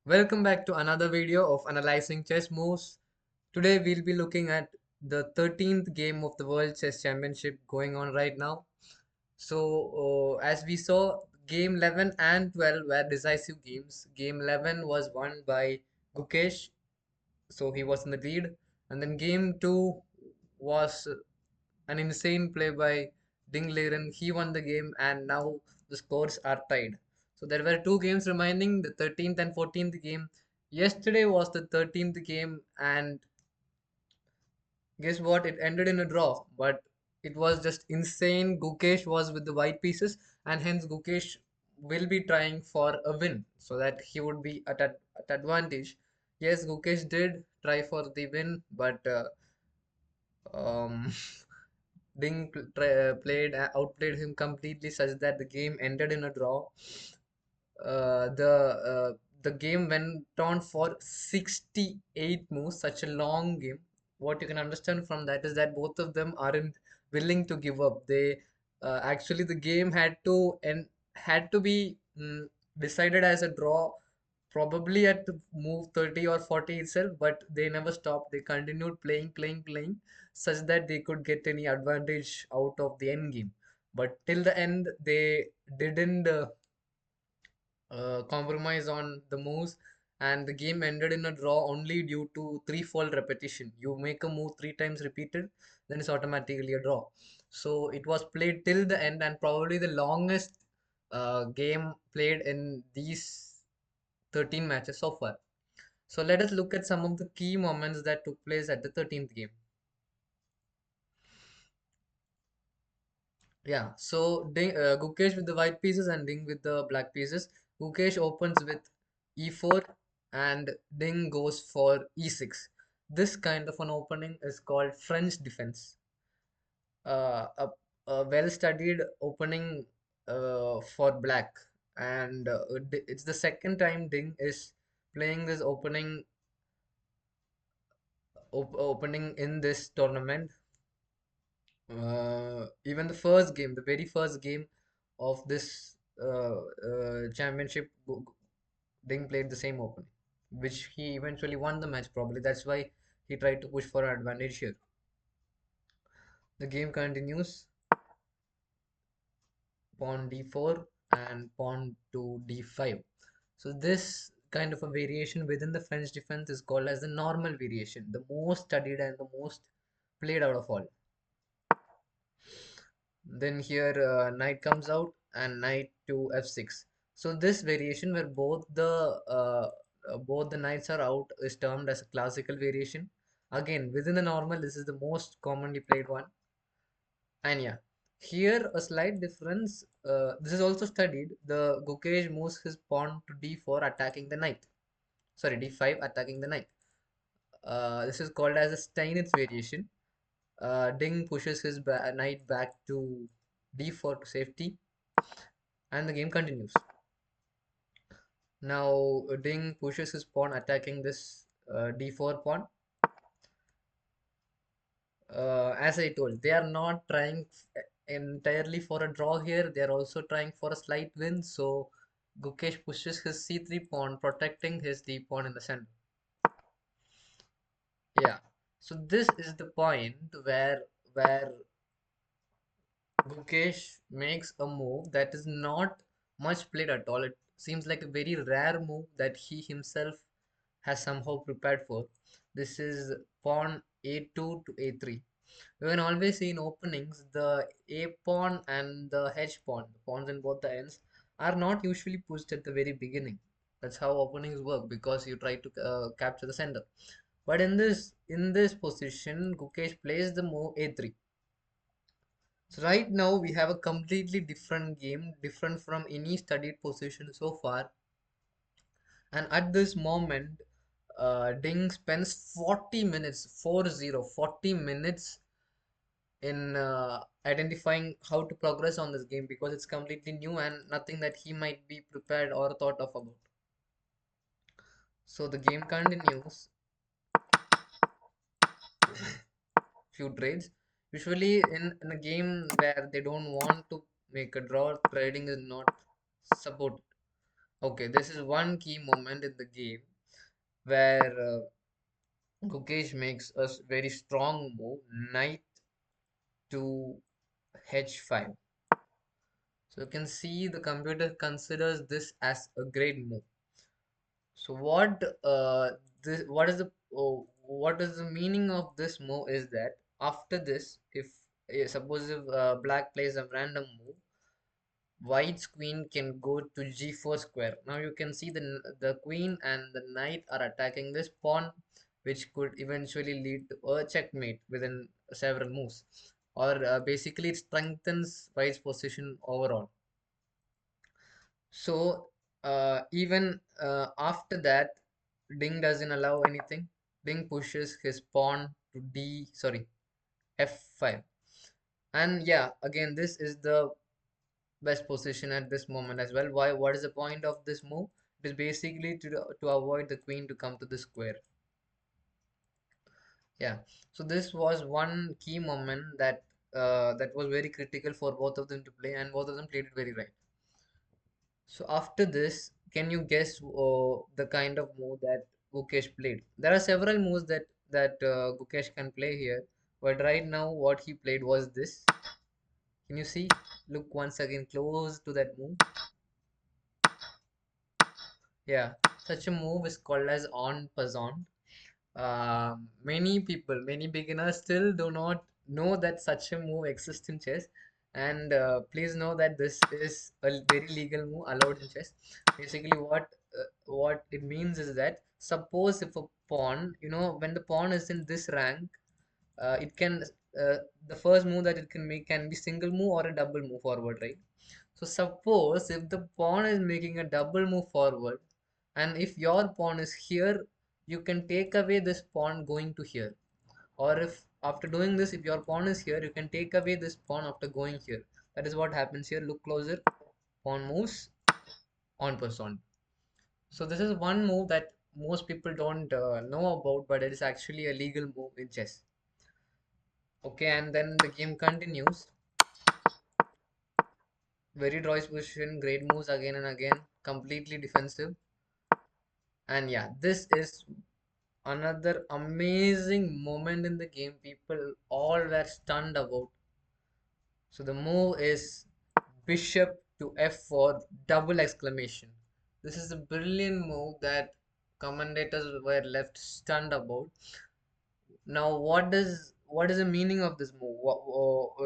Welcome back to another video of analyzing chess moves. Today we'll be looking at the 13th game of the World Chess Championship going on right now. As we saw, game 11 and 12 were decisive games. Game 11 was won by Gukesh, so he was in the lead, and then game 2 was an insane play by Ding Liren. He won the game, and now the scores are tied. So there were two games remaining, the 13th and 14th game. Yesterday was the 13th game, and guess what? It ended in a draw, but it was just insane. Gukesh was with the white pieces, and hence Gukesh will be trying for a win so that he would be at advantage. Yes, Gukesh did try for the win, but um, outplayed him completely, such that the game ended in a draw. Uh, the uh, the game went on for 68 moves, such a long game. What you can understand from that is that both of them aren't willing to give up. They actually the game had to be decided as a draw, probably at move 30 or 40 itself, but they never stopped. They continued playing, such that they could get any advantage out of the end game. But till the end, they didn't compromise on the moves, and the game ended in a draw only due to three-fold repetition. You make a move three times repeated, then it's automatically a draw. So it was played till the end, and probably the longest game played in these 13 matches so far. So let us look at some of the key moments that took place at the 13th game. Yeah, so Gukesh with the white pieces and Ding with the black pieces. Gukesh opens with e4 and Ding goes for e6. This kind of an opening is called French defense. A well-studied opening for black, and it's the second time Ding is playing this opening in this tournament. Even the very first game of this championship, Ding played the same opening, which he eventually won the match. Probably that's why he tried to push for an advantage here. The game continues. Pawn d4 and pawn to d5. So this kind of a variation within the French defense is called as the normal variation, the most studied and the most played out of all. Then here knight comes out and knight to f6. So this variation where both the knights are out is termed as a classical variation. Again, within the normal, this is the most commonly played one. And yeah, here a slight difference. This is also studied. The Gukesh moves his pawn to d4, attacking the knight. Sorry, d5, attacking the knight. This is called as a Steinitz variation. Ding pushes his knight back to d4 to safety, and the game continues. Now Ding pushes his pawn, attacking this d4 pawn. As I told, they are not trying entirely for a draw here. They are also trying for a slight win. So Gukesh pushes his c3 pawn, protecting his d pawn in the center. Yeah. So this is the point where Gukesh makes a move that is not much played at all. It seems like a very rare move that he himself has somehow prepared for. This is pawn a2 to a3. You can always see in openings the a pawn and the h pawn, the pawns in both the ends, are not usually pushed at the very beginning. That's how openings work, because you try to capture the center. But in this position, Gukesh plays the move a3. So right now we have a completely different game, different from any studied position so far. And at this moment, Ding spends 40 minutes, 40 minutes in identifying how to progress on this game, because it's completely new and nothing that he might be prepared or thought of about. So the game continues. Few trades. Usually in a game where they don't want to make a draw, trading is not supported. Okay, this is one key moment in the game where Gukesh makes a very strong move, knight to h5. So you can see the computer considers this as a great move. So what is the meaning of this move is that after this, if suppose if black plays a random move, white's queen can go to g4 square. Now you can see the queen and the knight are attacking this pawn, which could eventually lead to a checkmate within several moves, or basically it strengthens white's position overall. So even after that, Ding doesn't allow anything. Ding pushes his pawn to f5. And yeah, again, this is the best position at this moment as well. Why? What is the point of this move? It is basically to avoid the queen to come to the square. Yeah. So this was one key moment that was very critical for both of them to play, and both of them played it very right. So after this, can you guess the kind of move that Gukesh played? There are several moves that Gukesh can play here, but right now what he played was this. Can you see? Look once again close to that move. Yeah, such a move is called as en passant. Many people, many beginners still do not know that such a move exists in chess. And please know that this is a very legal move allowed in chess. Basically, what it means is that suppose if a pawn, when the pawn is in this rank, it can the first move that it can make can be single move or a double move forward, right? So suppose if the pawn is making a double move forward, and if your pawn is here, you can take away this pawn going to here. Or if after doing this, if your pawn is here, you can take away this pawn after going here. That is what happens here. Look closer. Pawn moves on person. So this is one move that most people don't know about, but it is actually a legal move in chess. Okay, and then the game continues. Very droid position, great moves again and again, completely defensive. And yeah, this is another amazing moment in the game. People all were stunned about. So the move is bishop to f4 double exclamation. This is a brilliant move that commentators were left stunned about. Now, what is the meaning of this move?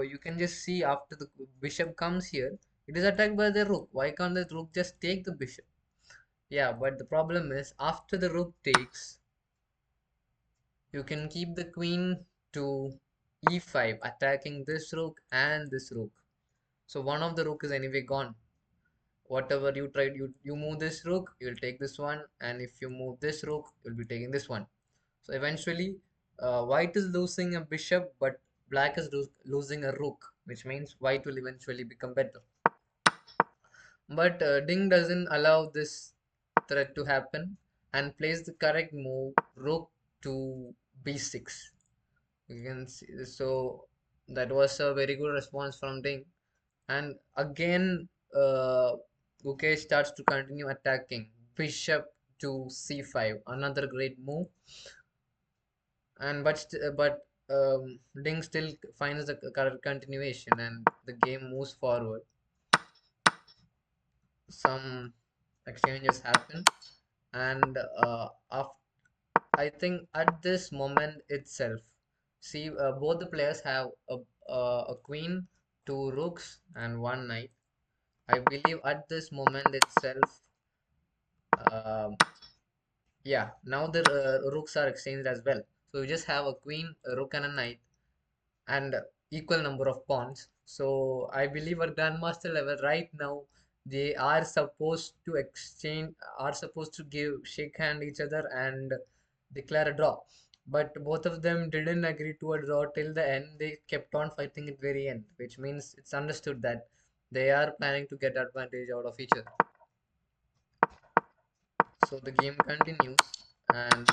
You can just see after the bishop comes here, it is attacked by the rook. Why can't the rook just take the bishop? Yeah, but the problem is after the rook takes, you can keep the queen to e5, attacking this rook and this rook. So one of the rook is anyway gone. Whatever you tried, you move this rook, you'll take this one, and if you move this rook, you'll be taking this one. So eventually, white is losing a bishop, but black is losing a rook, which means white will eventually become better. But Ding doesn't allow this threat to happen and plays the correct move, rook to b6. You can see, so that was a very good response from Ding. And again, Gukesh starts to continue attacking. Bishop to c5, another great move. And Ding still finds the correct continuation, and the game moves forward. Some exchanges happen, and I think at this moment itself, see, both the players have a queen, two rooks, and one knight. I believe at this moment itself, um, yeah, now the rooks are exchanged as well. So you just have a queen, a rook, and a knight, and equal number of pawns. So I believe at grandmaster level right now they are supposed to exchange, are supposed to give shake hand each other and declare a draw. But both of them didn't agree to a draw till the end. They kept on fighting at very end, which means it's understood that they are planning to get advantage out of each other. So the game continues, and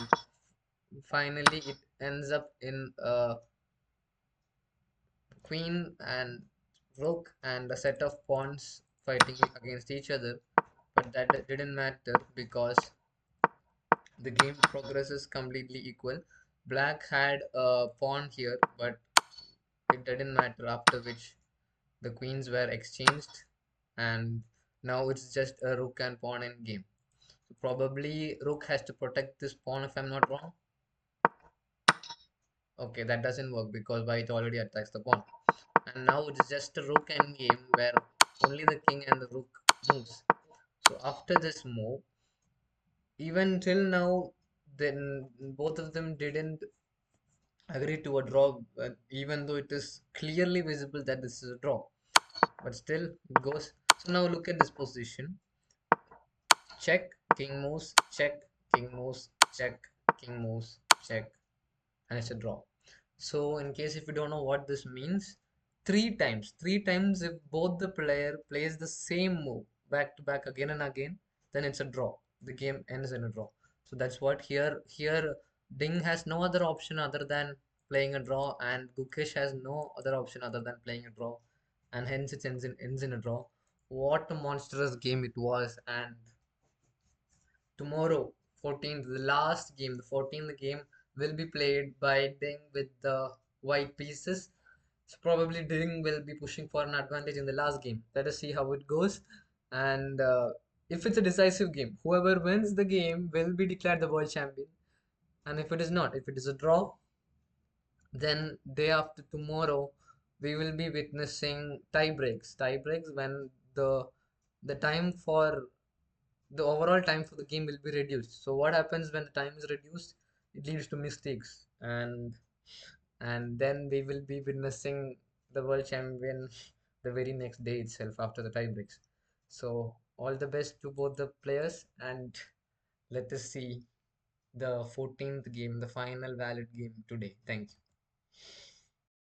finally it ends up in queen and rook and a set of pawns fighting against each other. But but that didn't matter because the game progresses completely equal. Black had a pawn here, but it didn't matter, after which the queens were exchanged, and now it's just a rook and pawn in game. So probably rook has to protect this pawn if I'm not wrong. Okay, that doesn't work because white already attacks the pawn. And now it's just a rook end game where only the king and the rook moves. So after this move, even till now, then both of them didn't agree to a draw, even though it is clearly visible that this is a draw. But still, it goes. So now look at this position. Check, king moves, check, king moves, check, king moves, check, and it's a draw. So in case if you don't know what this means, three times if both the player plays the same move back to back again and again, then it's a draw. The game ends in a draw. So that's what here Ding has no other option other than playing a draw, and Gukesh has no other option other than playing a draw, and hence it ends in a draw. What a monstrous game it was. And tomorrow, 14th, the last game, the 14th game will be played by Ding with the white pieces. So probably Ding will be pushing for an advantage in the last game. Let us see how it goes. And if it's a decisive game, whoever wins the game will be declared the world champion. And if it is not, if it is a draw, then day after tomorrow, we will be witnessing tie breaks. Tie breaks when the time for the overall time for the game will be reduced. So what happens when the time is reduced? It leads to mistakes, and then we will be witnessing the world champion the very next day itself after the tie breaks. So all the best to both the players, and let us see the 14th game, the final valid game today. Thank you.